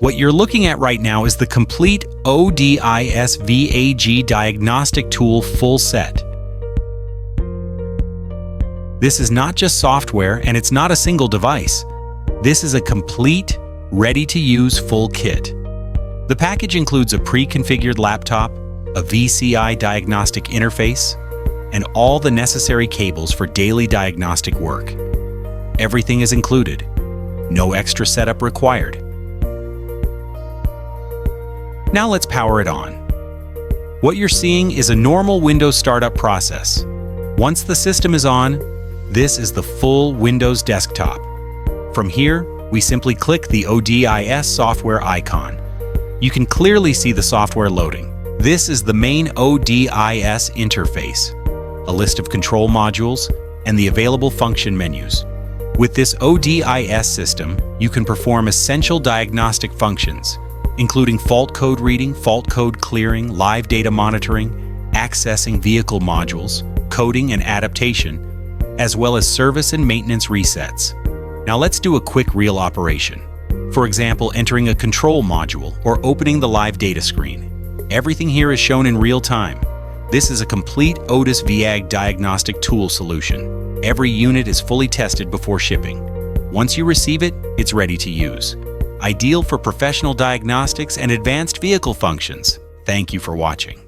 What you're looking at right now is the complete ODIS VAG Diagnostic Tool full set. This is not just software, and it's not a single device. This is a complete, ready-to-use full kit. The package includes a pre-configured laptop, a VCI diagnostic interface, and all the necessary cables for daily diagnostic work. Everything is included. No extra setup required. Now let's power it on. What you're seeing is a normal Windows startup process. Once the system is on, this is the full Windows desktop. From here, we simply click the ODIS software icon. You can clearly see the software loading. This is the main ODIS interface, a list of control modules, and the available function menus. With this ODIS system, you can perform essential diagnostic functions, including fault code reading, fault code clearing, live data monitoring, accessing vehicle modules, coding and adaptation, as well as service and maintenance resets. Now let's do a quick real operation. For example, entering a control module or opening the live data screen. Everything here is shown in real time. This is a complete ODIS VAG Diagnostic Tool solution. Every unit is fully tested before shipping. Once you receive it, it's ready to use. Ideal for professional diagnostics and advanced vehicle functions. Thank you for watching.